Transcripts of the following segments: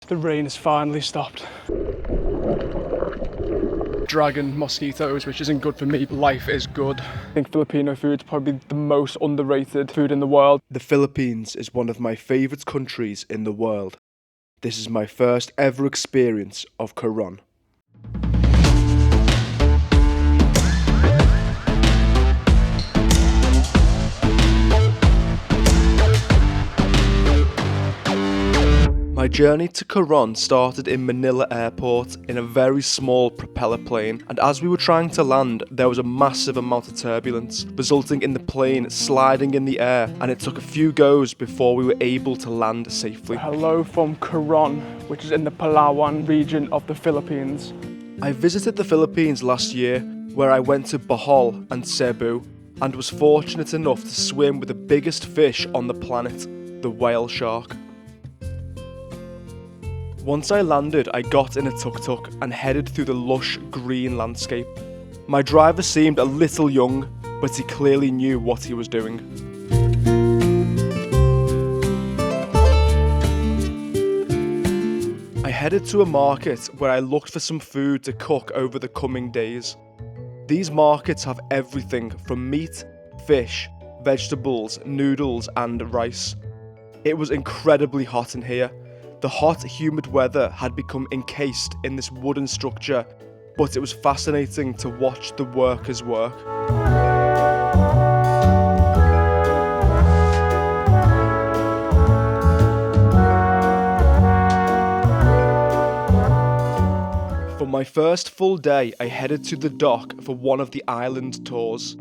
The rain has finally stopped. Dragon mosquitoes, which isn't good for me. Life is good. I think Filipino food is probably the most underrated food in the world. The Philippines is one of my favourite countries in the world. This is my first ever experience of Coron. My journey to Coron started in Manila Airport in a very small propeller plane, and as we were trying to land, there was a massive amount of turbulence, resulting in the plane sliding in the air, and it took a few goes before we were able to land safely. Hello from Coron, which is in the Palawan region of the Philippines. I visited the Philippines last year, where I went to Bohol and Cebu, and was fortunate enough to swim with the biggest fish on the planet, the whale shark. Once I landed, I got in a tuk-tuk and headed through the lush green landscape. My driver seemed a little young, but he clearly knew what he was doing. I headed to a market where I looked for some food to cook over the coming days. These markets have everything from meat, fish, vegetables, noodles and rice. It was incredibly hot in here. The hot, humid weather had become encased in this wooden structure, but it was fascinating to watch the workers work. For my first full day, I headed to the dock for one of the island tours.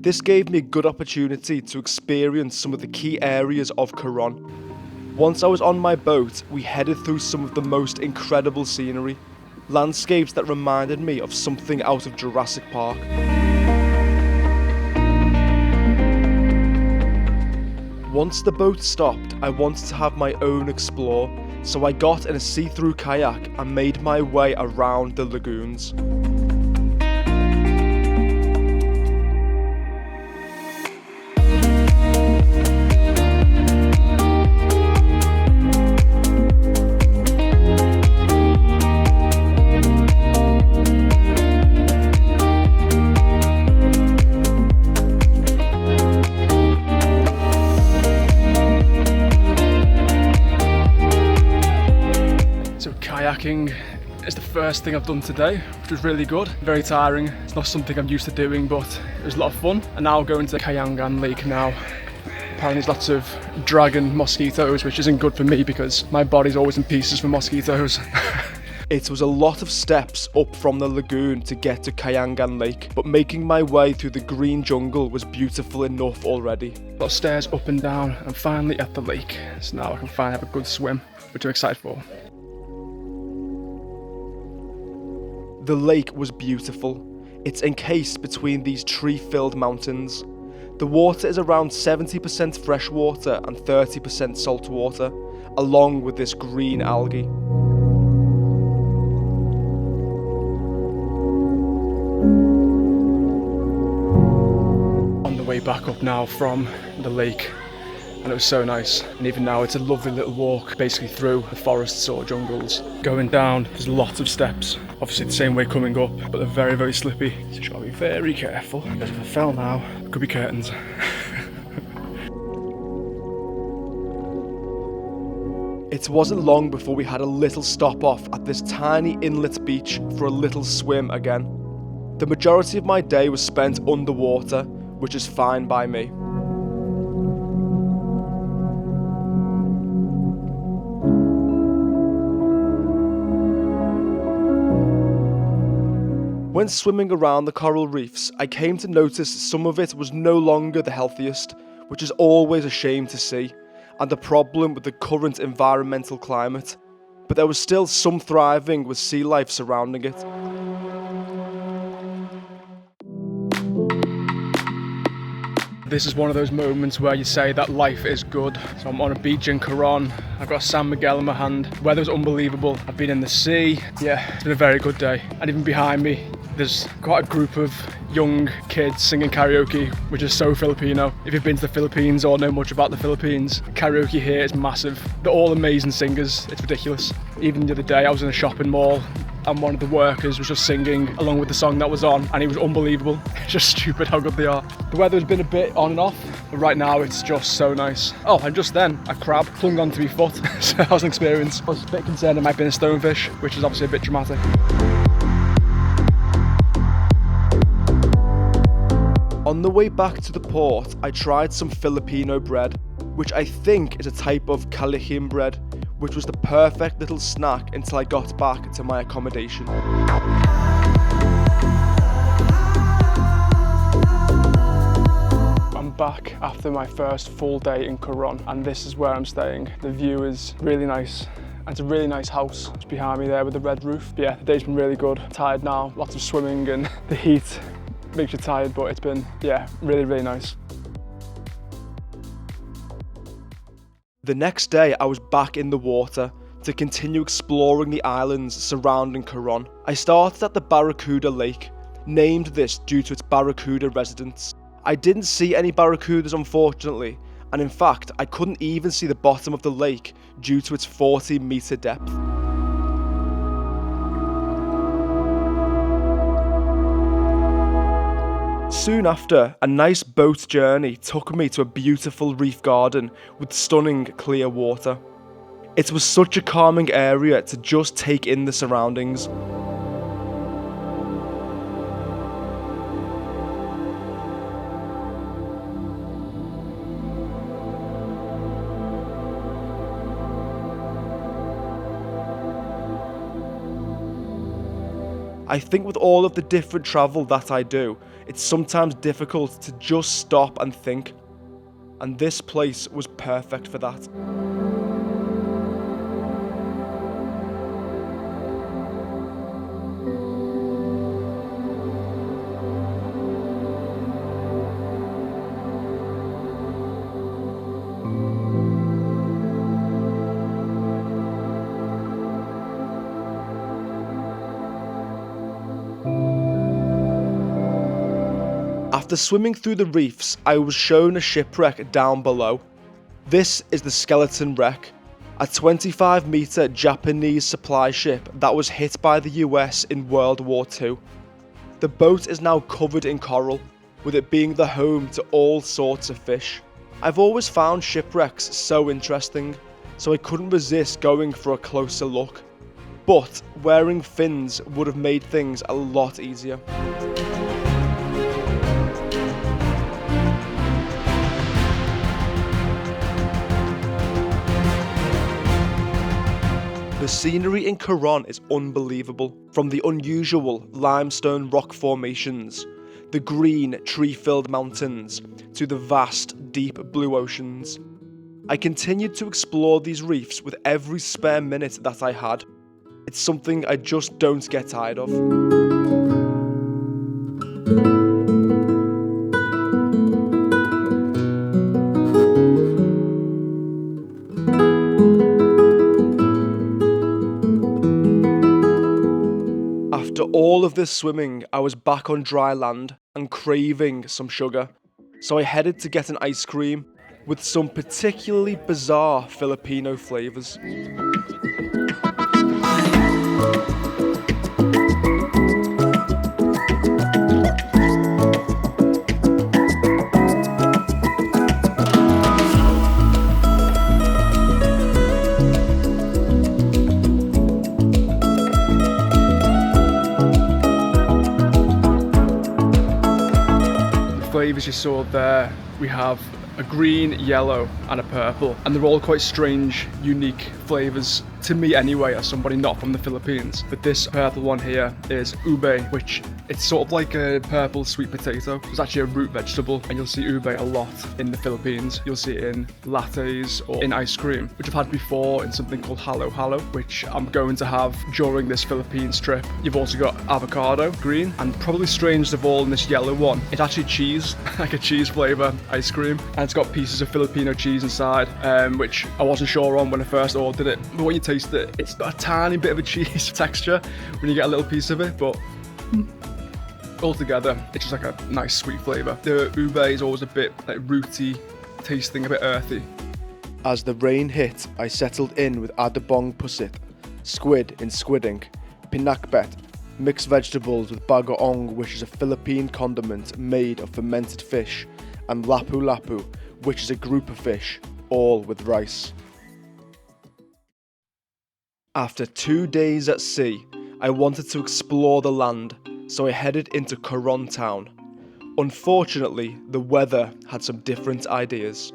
This gave me a good opportunity to experience some of the key areas of Coron. Once I was on my boat, we headed through some of the most incredible scenery, landscapes that reminded me of something out of Jurassic Park. Once the boat stopped, I wanted to have my own explore, so I got in a see-through kayak and made my way around the lagoons. Kayaking is the first thing I've done today, which was really good. Very tiring. It's not something I'm used to doing, but it was a lot of fun. And now going to Kayaking Lake now. Apparently there's lots of dragon mosquitoes, which isn't good for me because my body's always in pieces from mosquitoes. It was a lot of steps up from the lagoon to get to Kayaking Lake, but making my way through the green jungle was beautiful enough already. A lot of stairs up and down, and I'm finally at the lake. So now I can finally have a good swim, which I'm excited for. The lake was beautiful. It's encased between these tree-filled mountains. The water is around 70% fresh water and 30% salt water, along with this green algae. On the way back up now from the lake, and it was so nice. And even now it's a lovely little walk basically through the forests or jungles. Going down, there's lots of steps, obviously the same way coming up, but they're very, very slippy, so you've got to be very careful, because if I fell now, it could be curtains. It wasn't long before we had a little stop off at this tiny inlet beach for a little swim again. The majority of my day was spent underwater, which is fine by me. When swimming around the coral reefs, I came to notice some of it was no longer the healthiest, which is always a shame to see, and a problem with the current environmental climate, but there was still some thriving with sea life surrounding it. This is one of those moments where you say that life is good. So I'm on a beach in Coron. I've got a San Miguel in my hand. The weather's unbelievable. I've been in the sea. Yeah, it's been a very good day. And even behind me, there's quite a group of young kids singing karaoke, which is so Filipino. If you've been to the Philippines or know much about the Philippines, karaoke here is massive. They're all amazing singers. It's ridiculous. Even the other day, I was in a shopping mall and one of the workers was just singing along with the song that was on, and it was unbelievable. It's just stupid how good they are. The weather's been a bit on and off, but right now it's just so nice. Oh, and just then, a crab clung onto my foot, so that was an experience. I was a bit concerned it might have been a stonefish, which is obviously a bit dramatic. On the way back to the port, I tried some Filipino bread, which I think is a type of Kayaking bread, which was the perfect little snack until I got back to my accommodation. I'm back after my first full day in Coron, and this is where I'm staying. The view is really nice. And it's a really nice house. It's behind me there with the red roof. But yeah, the day's been really good. Tired now, lots of swimming, and the heat makes you tired, but it's been, yeah, really, really nice. The next day, I was back in the water to continue exploring the islands surrounding Coron. I started at the Barracuda Lake, named this due to its barracuda residents. I didn't see any barracudas, unfortunately, and in fact, I couldn't even see the bottom of the lake due to its 40-meter depth. Soon after, a nice boat journey took me to a beautiful reef garden with stunning clear water. It was such a calming area to just take in the surroundings. I think with all of the different travel that I do, it's sometimes difficult to just stop and think, and this place was perfect for that. After swimming through the reefs, I was shown a shipwreck down below. This is the Skeleton Wreck, a 25-meter Japanese supply ship that was hit by the US in World War II. The boat is now covered in coral, with it being the home to all sorts of fish. I've always found shipwrecks so interesting, so I couldn't resist going for a closer look. But wearing fins would have made things a lot easier. The scenery in Coron is unbelievable, from the unusual limestone rock formations, the green tree-filled mountains, to the vast deep blue oceans. I continued to explore these reefs with every spare minute that I had. It's something I just don't get tired of. After all of this swimming, I was back on dry land and craving some sugar, so I headed to get an ice cream with some particularly bizarre Filipino flavours. Flavours you saw there, we have a green, yellow and a purple, and they're all quite strange, unique flavours to me anyway, as somebody not from the Philippines. But this purple one here is ube, which it's sort of like a purple sweet potato. It's actually a root vegetable, and you'll see ube a lot in the Philippines. You'll see it in lattes or in ice cream, which I've had before in something called halo halo, which I'm going to have during this Philippines trip. You've also got avocado, green, and probably strangest of all in this yellow one, it's actually cheese, like a cheese flavour ice cream, and it's got pieces of Filipino cheese inside, which I wasn't sure on when I first ordered it, but when you taste it, it's got a tiny bit of a cheese texture when you get a little piece of it, but altogether it's just like a nice sweet flavour. The ube is always a bit like rooty tasting, a bit earthy. As the rain hit, I settled in with adobong pusit, squid in squidding, pinakbet, mixed vegetables with bagoong, which is a Philippine condiment made of fermented fish, and lapu-lapu, which is a group of fish, all with rice. After 2 days at sea, I wanted to explore the land, so I headed into Coron Town. Unfortunately, the weather had some different ideas.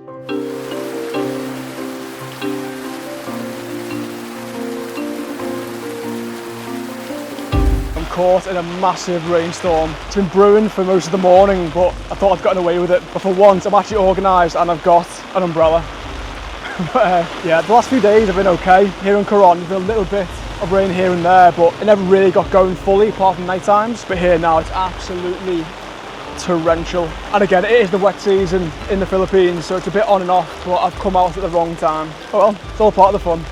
Caught in a massive rainstorm. It's been brewing for most of the morning, but I thought I'd gotten away with it. But for once, I'm actually organised and I've got an umbrella. But yeah, the last few days have been okay. Here in Coron, there's been a little bit of rain here and there, but it never really got going fully, apart from night times. But here now, it's absolutely torrential. And again, it is the wet season in the Philippines, so it's a bit on and off, but I've come out at the wrong time. Oh well, it's all part of the fun.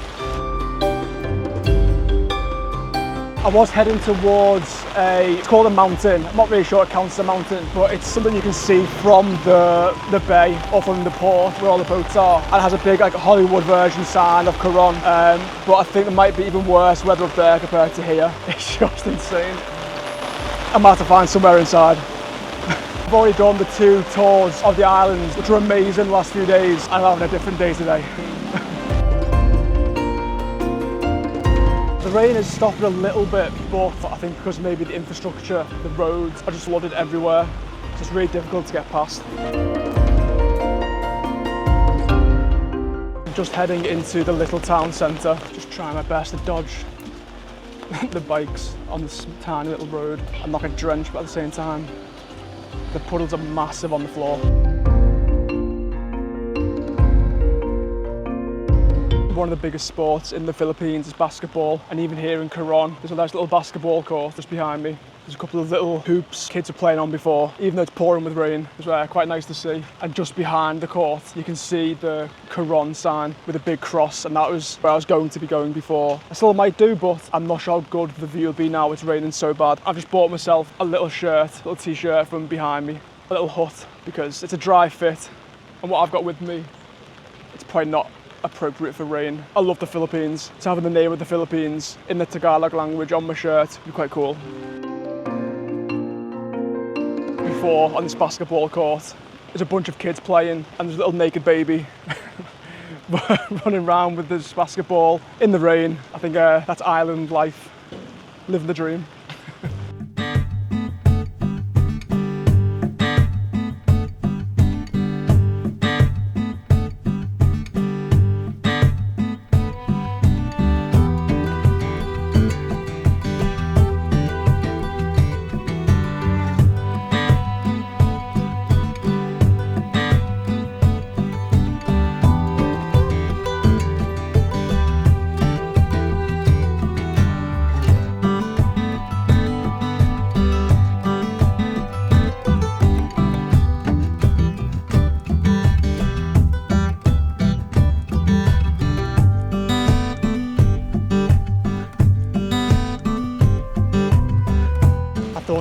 I was heading towards it's called a mountain. I'm not really sure it counts as a mountain, but it's something you can see from the bay or from the port where all the boats are. And it has a big like Hollywood version sign of Coron. But I think there might be even worse weather up there compared to here. It's just insane. I might have to find somewhere inside. I've already done the 2 tours of the islands, which were amazing the last few days, and I'm having a different day today. The rain has stopped a little bit, but I think because maybe the infrastructure, the roads are just flooded everywhere. So it's really difficult to get past. I'm just heading into the little town centre, just trying my best to dodge the bikes on this tiny little road. I'm not getting drenched, but at the same time, the puddles are massive on the floor. One of the biggest sports in the Philippines is basketball, and even here in Coron there's a nice little basketball court just behind me. There's a couple of little hoops kids are playing on before, even though it's pouring with rain. It's quite nice to see. And just behind the court you can see the Coron sign with a big cross, and that was where I was going to be going before. I still might do, but I'm not sure how good the view will be now. It's raining so bad. I've just bought myself a little shirt, a little t-shirt from behind me, a little hut, because it's a dry fit, and what I've got with me, it's probably not appropriate for rain. I love the Philippines, so having the name of the Philippines in the Tagalog language on my shirt would be quite cool. Before, on this basketball court, there's a bunch of kids playing, and there's a little naked baby running around with this basketball in the rain. I think that's island life, living the dream.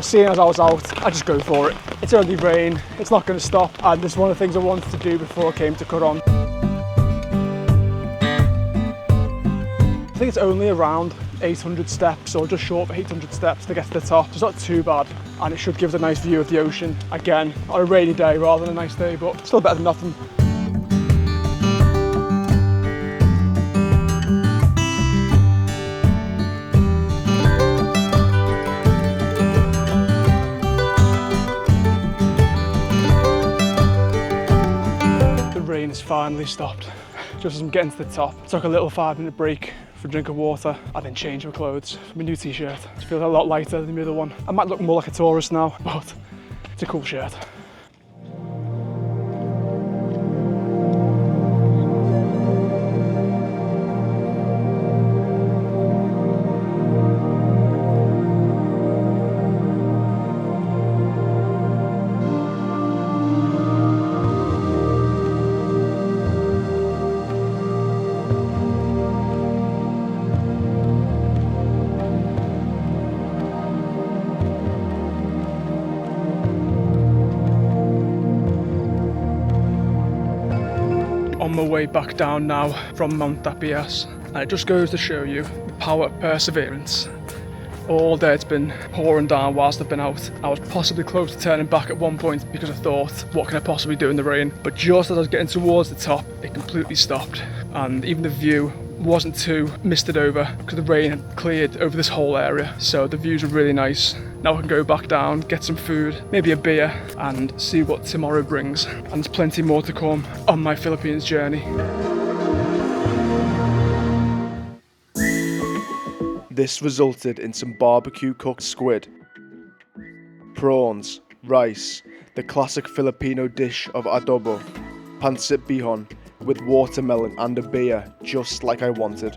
Seeing as I was out, I just go for it. It's only rain, it's not going to stop, and this is one of the things I wanted to do before I came to Coron. I think it's only around 800 steps, or just short of 800 steps to get to the top. It's not too bad, and it should give us a nice view of the ocean. Again, on a rainy day rather than a nice day, but still better than nothing. Finally stopped. just as I'm getting to the top. Took a little 5-minute break for a drink of water and then change my clothes for my new t-shirt. It feels a lot lighter than the other one. I might look more like a tourist now, but it's a cool shirt. On my way back down now from Mt.Tapyas, and it just goes to show you the power of perseverance. All day it's been pouring down whilst I've been out. I was possibly close to turning back at one point because I thought, what can I possibly do in the rain? But just as I was getting towards the top, it completely stopped, and even the view wasn't too misted over because the rain had cleared over this whole area. So the views are really nice. Now I can go back down, get some food, maybe a beer, and see what tomorrow brings. And there's plenty more to come on my Philippines journey. This resulted in some barbecue cooked squid, prawns, rice, the classic Filipino dish of adobo, pancit bihon, with watermelon and a beer, just like I wanted.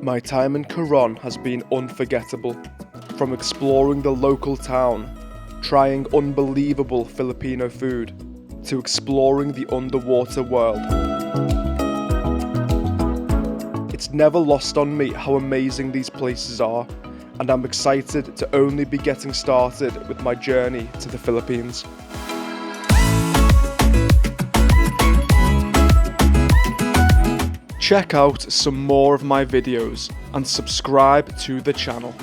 My time in Coron has been unforgettable. From exploring the local town, trying unbelievable Filipino food, to exploring the underwater world. It's never lost on me how amazing these places are, and I'm excited to only be getting started with my journey to the Philippines. Check out some more of my videos and subscribe to the channel.